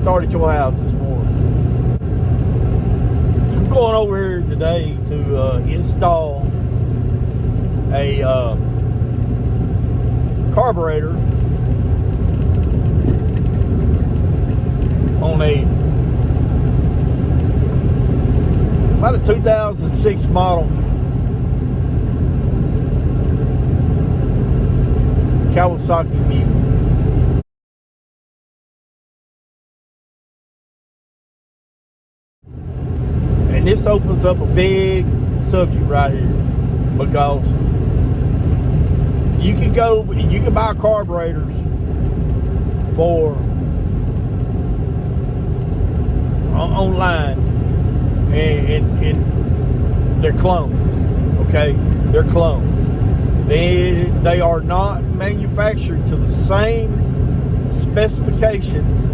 start at your house this morning. I'm going over here today to install a carburetor on about a 2006 model Kawasaki Mule. And this opens up a big subject right here, because you can go and you can buy carburetors for online and they're clones. Okay, they're clones. They are not manufactured to the same specifications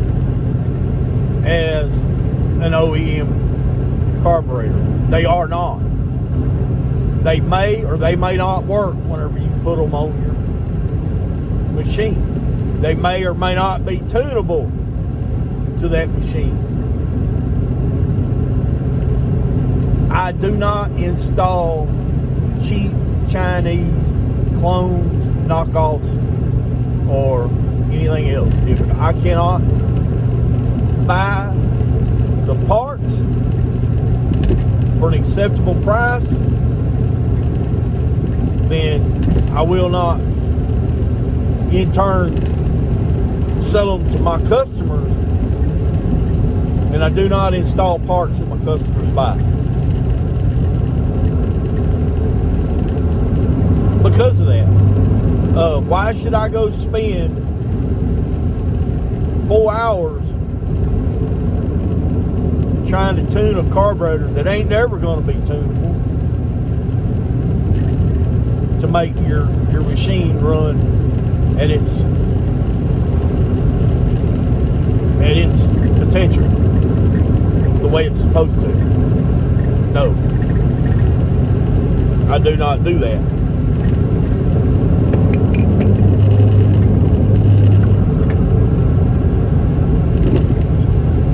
as an OEM carburetor. They are not. They may or they may not work whenever you put them on your machine. They may or may not be tunable to that machine. I do not install cheap Chinese clones, knockoffs, or anything else. If I cannot buy the parts for an acceptable price, then I will not in turn sell them to my customers, and I do not install parts that my customers buy. Because of that, why should I go spend 4 hours trying to tune a carburetor that ain't never going to be tunable to make your machine run at its potential, the way it's supposed to? No, I do not do that.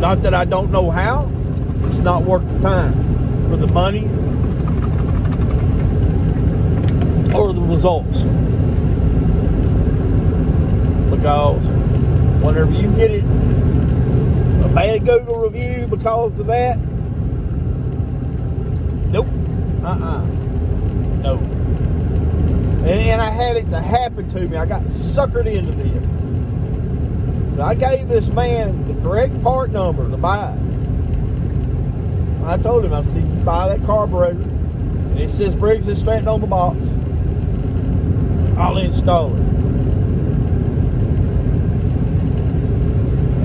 Not that I don't know how. It's not worth the time for the money or the results. Because whenever you get it a bad Google review because of that, nope, no. And I had it to happen to me. I got suckered into this. I gave this man the correct part number to buy. I told him, I said, you buy that carburetor, and it says Briggs & Stratton on the box, I'll install it.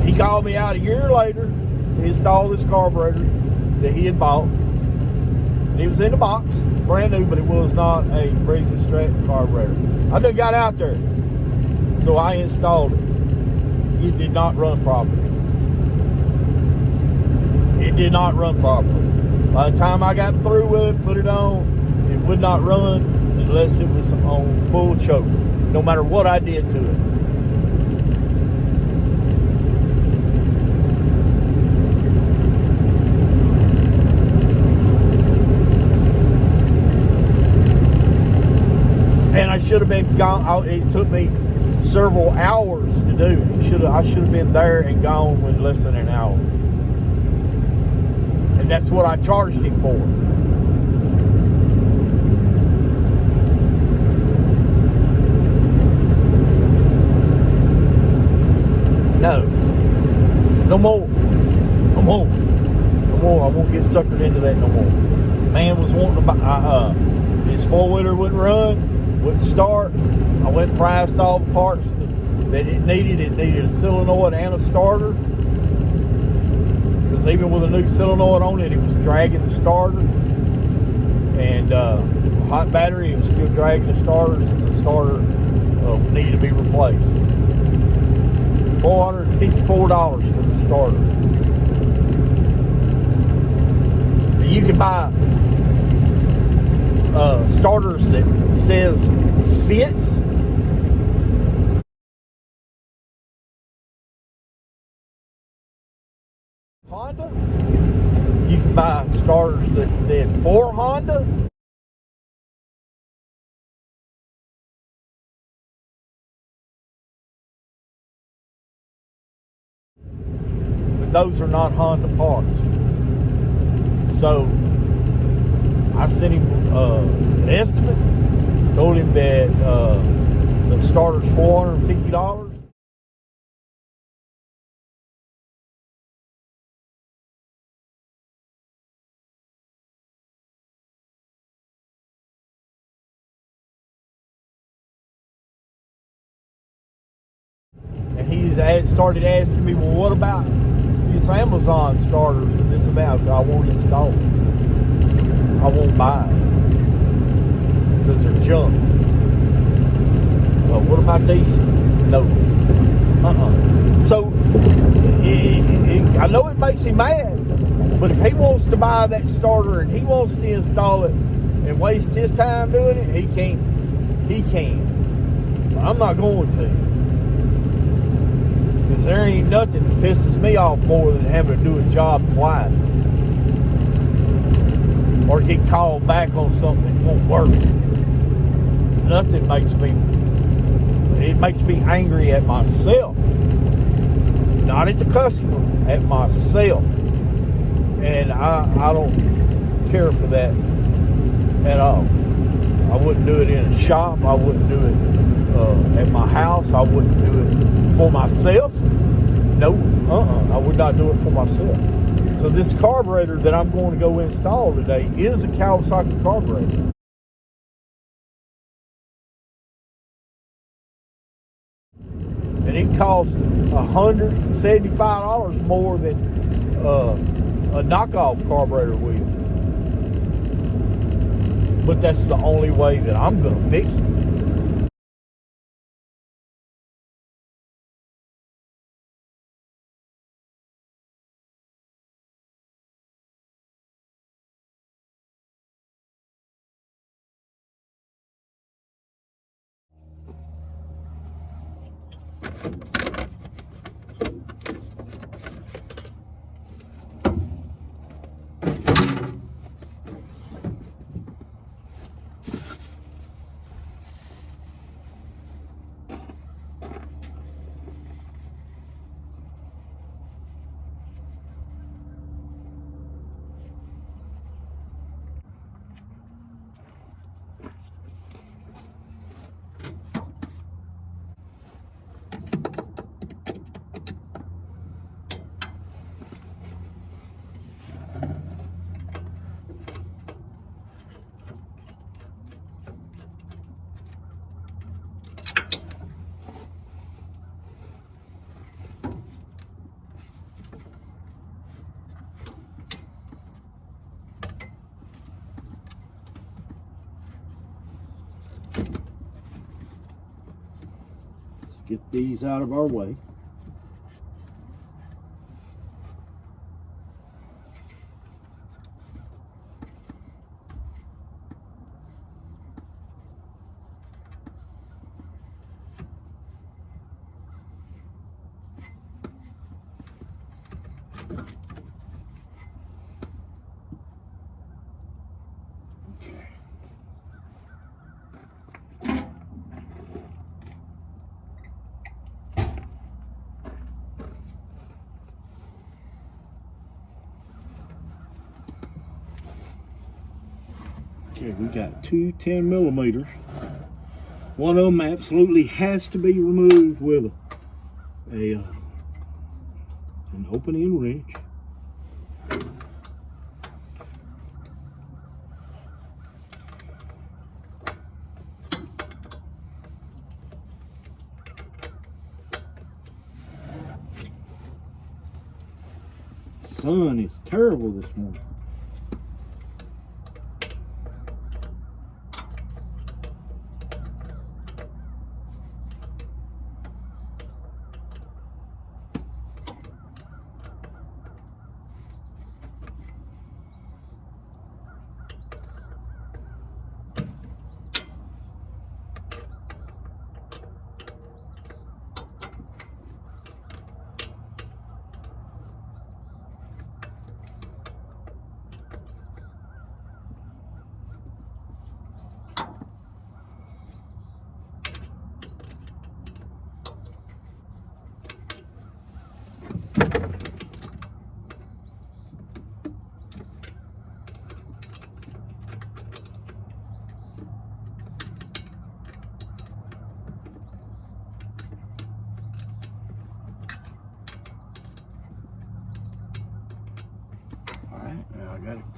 He called me out a year later to install this carburetor that he had bought. And it was in the box, brand new, but it was not a Briggs & Stratton carburetor. I done got out there, so I installed it. It did not run properly. It did not run properly. By the time I got through with it, put it on, it would not run unless it was on full choke, no matter what I did to it. And I should have been gone. It took me several hours to do. I should have been there and gone in less than an hour. And that's what I charged him for. No. No more. No more. No more. I won't get suckered into that no more. Man was wanting to buy, his four-wheeler wouldn't run, wouldn't start. I went and priced all the parts that it needed. It needed a solenoid and a starter. Because even with a new solenoid on it, it was dragging the starter. And hot battery, it was still dragging the starter. So the starter needed to be replaced. $454 for the starter. You can buy starters that says fits Honda, you can buy starters that said for Honda. But those are not Honda parts. So I sent him an estimate, told him that the starter's $450. And he started asking me, well, what about these Amazon starters and this and that? I said, I won't install them. I won't buy them because they're junk. What about these? No. So I know it makes him mad, but if he wants to buy that starter and he wants to install it and waste his time doing it, he can. He can. But I'm not going to. Because there ain't nothing that pisses me off more than having to do a job twice. Or get called back on something that won't work. Nothing makes me... It makes me angry at myself. Not at the customer, at myself. And I don't care for that at all. I wouldn't do it in a shop. I wouldn't do it at my house. I wouldn't do it for myself. No, I would not do it for myself. So this carburetor that I'm going to go install today is a Kawasaki carburetor. And it cost $175 more than a knockoff carburetor will. But that's the only way that I'm going to fix it. Get these out of our way. Okay, we got two 10 millimeters. One of them absolutely has to be removed with an open end wrench. The sun is terrible this morning.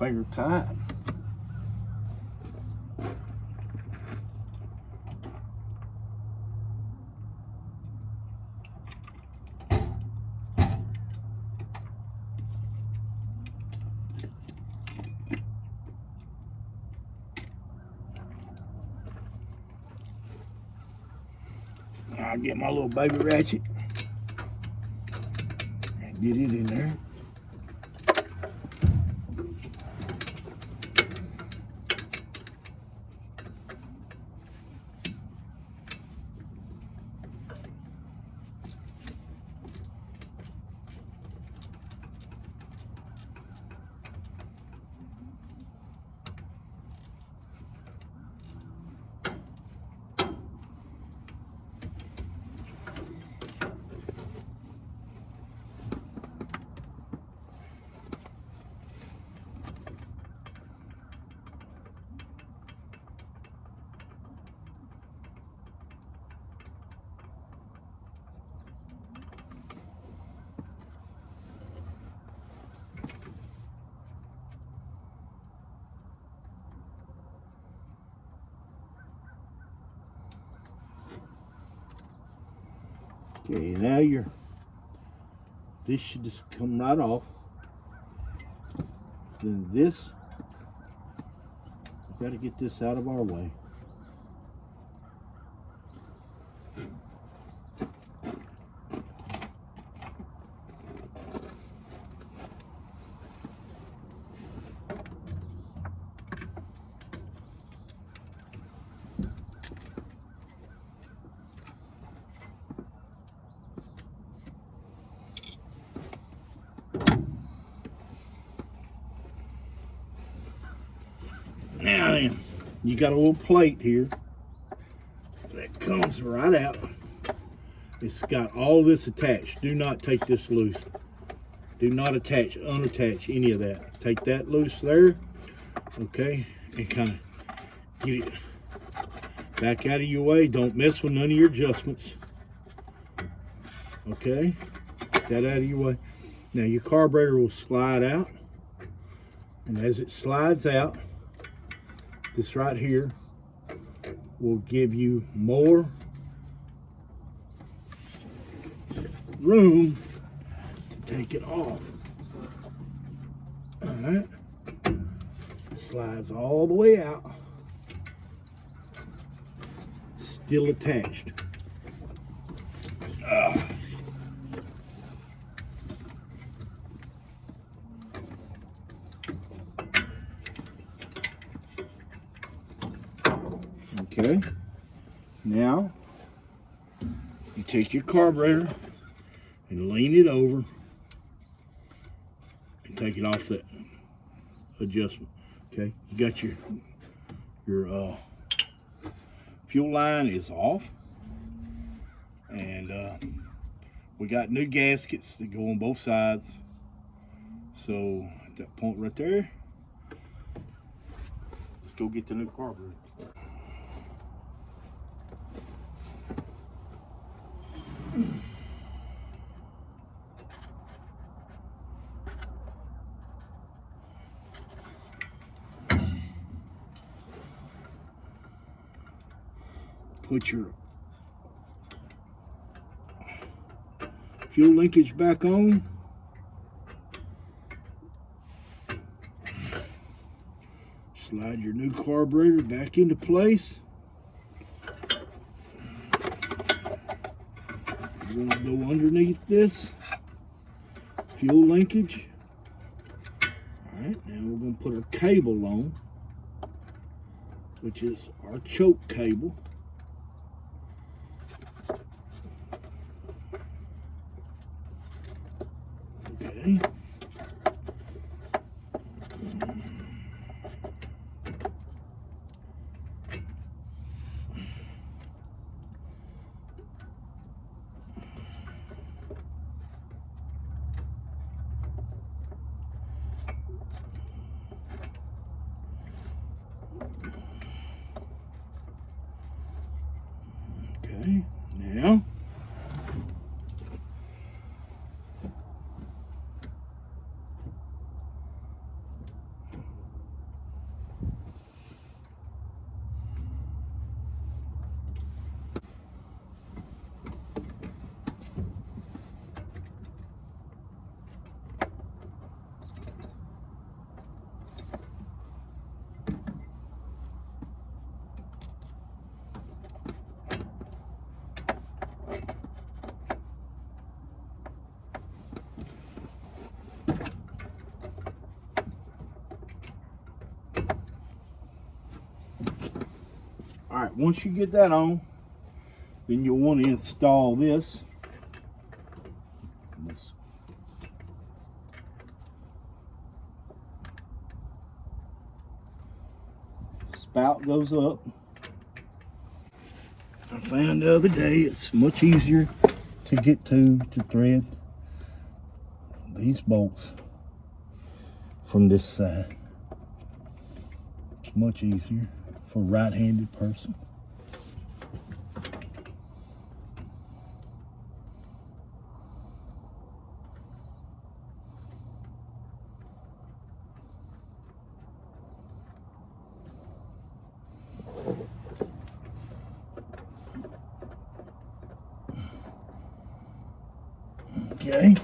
finger tight. I'll get my little baby ratchet and get it in there. Okay, now this should just come right off. Then this, we've got to get this out of our way. Now then, you got a little plate here that comes right out. It's got all this attached. Do not take this loose. Do not unattach any of that. Take that loose there, okay, and kind of get it back out of your way. Don't mess with none of your adjustments, okay? Get that out of your way. Now your carburetor will slide out, and as it slides out, this right here will give you more room to take it off. All right, it slides all the way out, still attached. Okay, now you take your carburetor and lean it over and take it off that adjustment. Okay, you got your fuel line is off, and we got new gaskets that go on both sides. So at that point right there, let's go get the new carburetor. Put your fuel linkage back on. Slide your new carburetor back into place. We're going to go underneath this fuel linkage. All right, now we're going to put our cable on, which is our choke cable. Okay. Okay, now All right, once you get that on, then you'll want to install this. The spout goes up. I found the other day it's much easier to get to thread these bolts from this side. It's much easier for a right-handed person. Okay.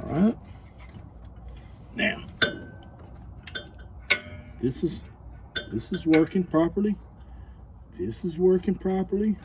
Right. Now, this is working properly. This is working properly.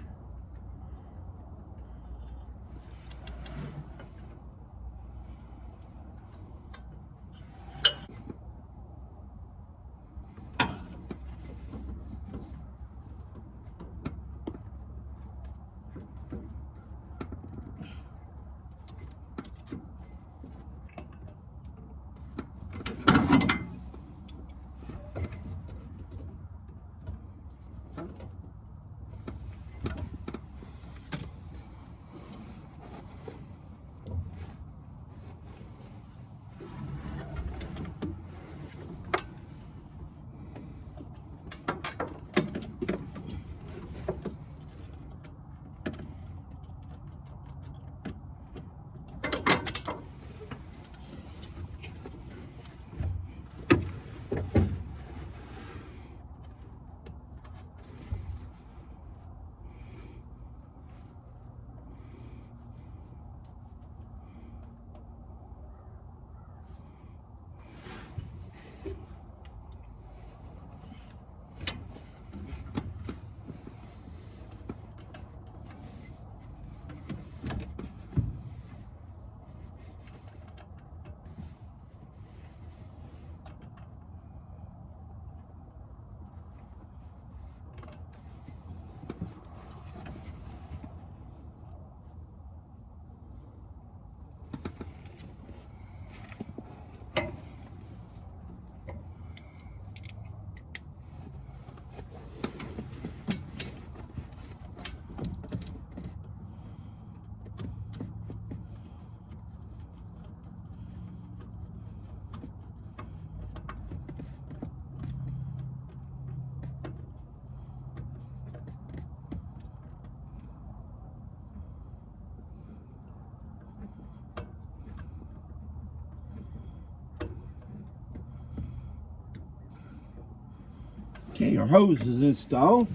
Okay, our hose is installed.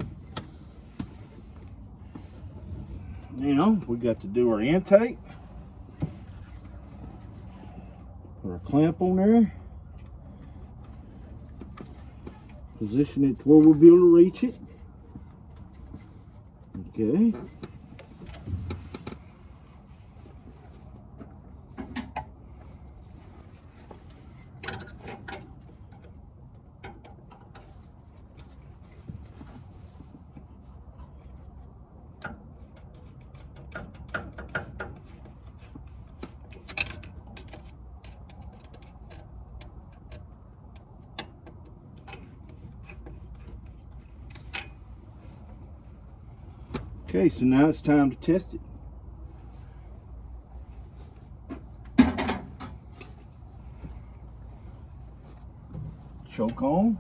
Now we got to do our intake. Put our clamp on there. Position it to where we'll be able to reach it. Okay. Okay, so now it's time to test it. Choke on.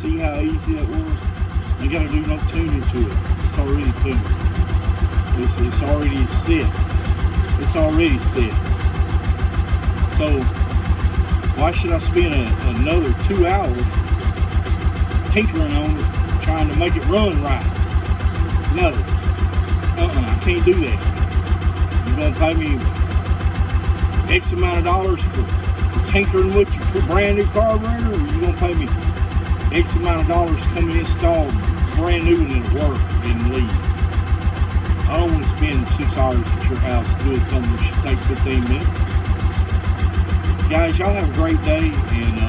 See how easy that was? I gotta do no tuning to it. It's already tuned. It's already set. It's already set. So why should I spend another 2 hours tinkering on it, trying to make it run right? No. I can't do that. You're gonna pay me X amount of dollars for tinkering with your brand new carburetor, or you gonna pay me X amount of dollars to come and install brand new and it'll work and leave? I don't want to spend 6 hours at your house doing something that should take 15 minutes. Guys, y'all have a great day, and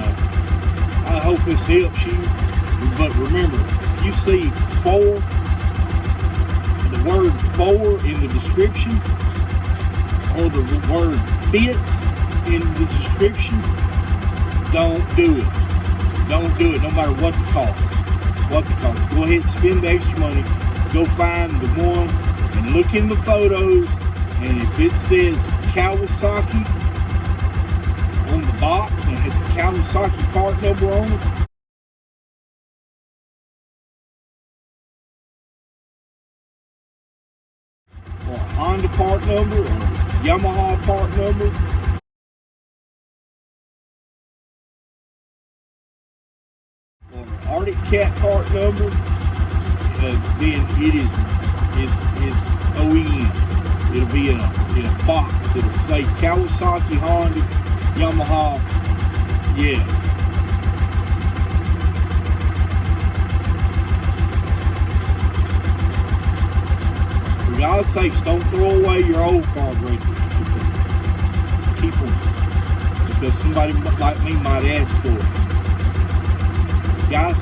I hope this helps you. But remember, if you see the word "for" in the description, or the word "fits" in the description, don't do it. Don't do it, no matter what the cost. What the cost. Go ahead and spend the extra money. Go find the one and look in the photos. And if it says Kawasaki on the box and has a Kawasaki part number on it, or a Honda part number, or a Yamaha part number, Arctic Cat part number, then it's OEM. It'll be in a box. It'll say Kawasaki, Honda, Yamaha. Yes. For God's sakes, don't throw away your old carburetors. Keep them, because somebody like me might ask for it. Guys,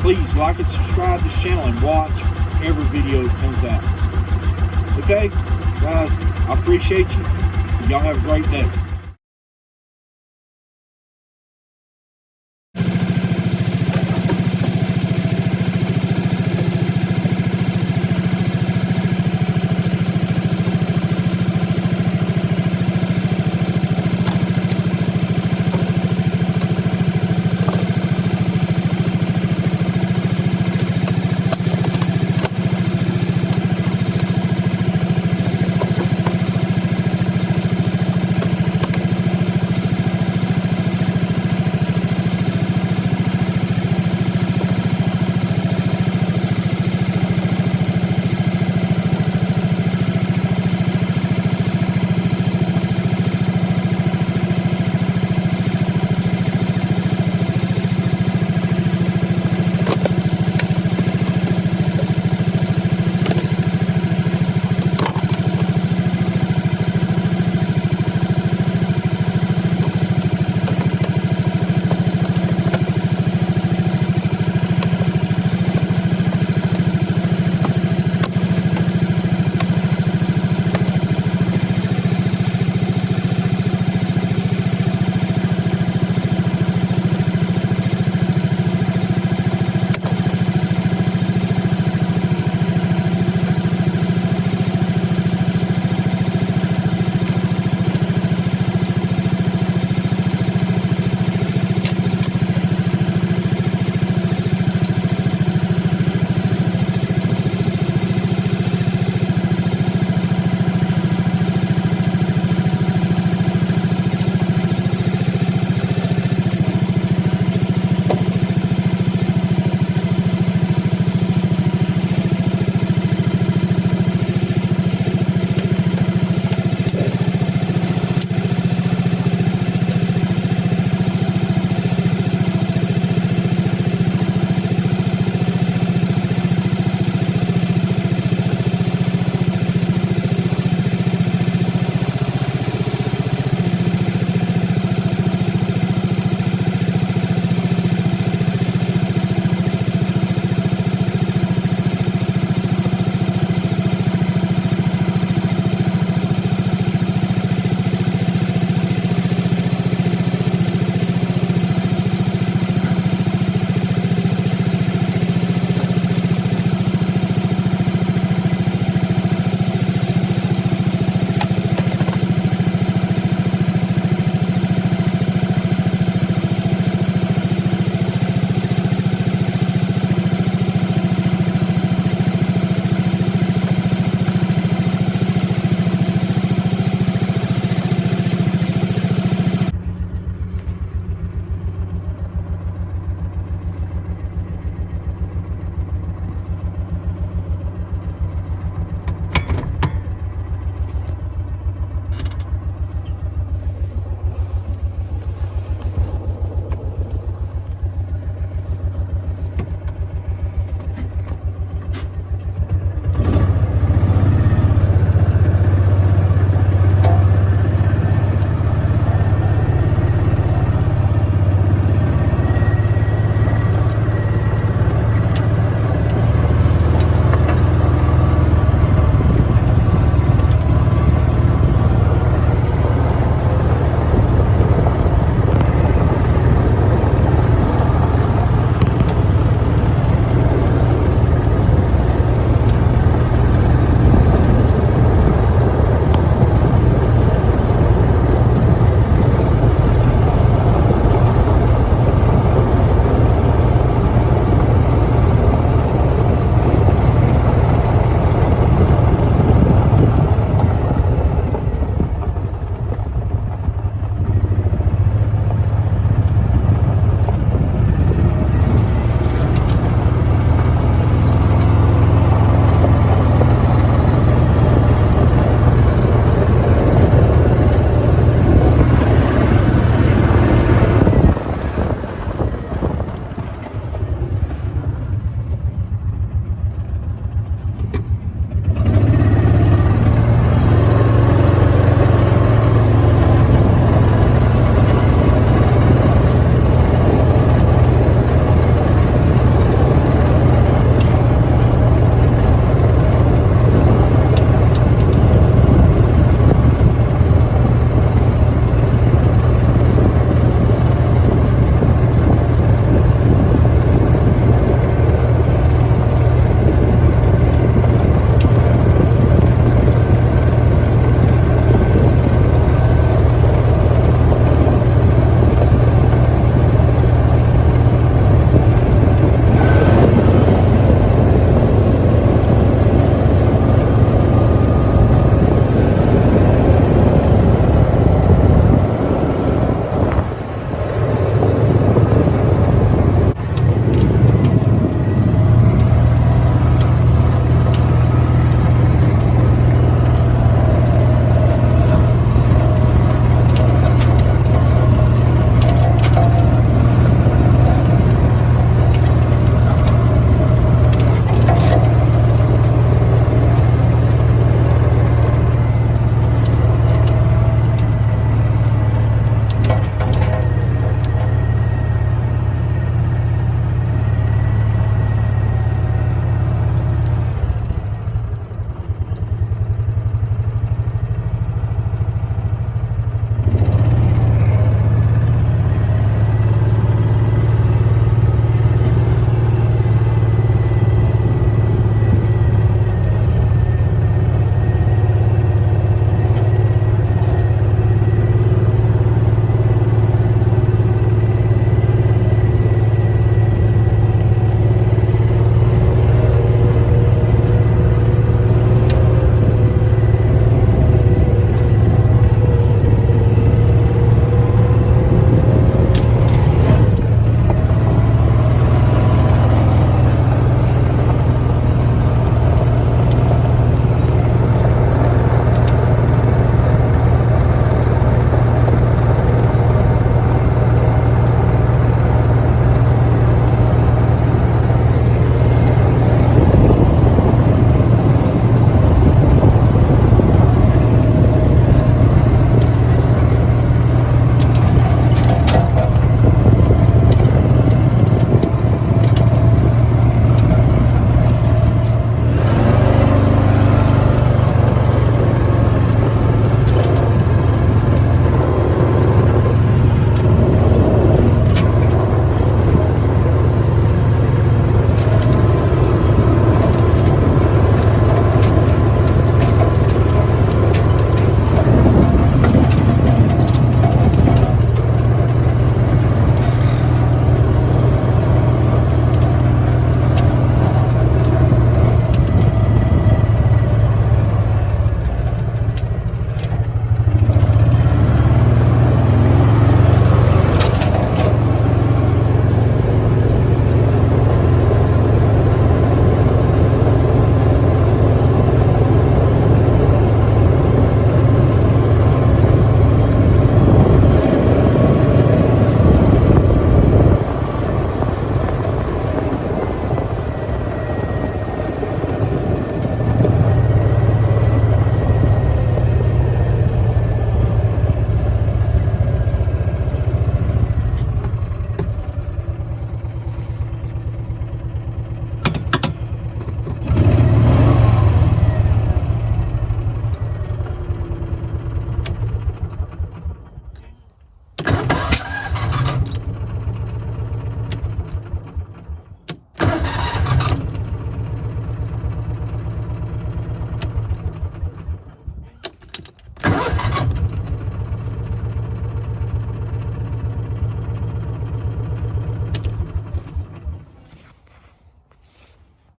please like and subscribe to this channel and watch every video that comes out. Okay? Guys, I appreciate you. Y'all have a great day.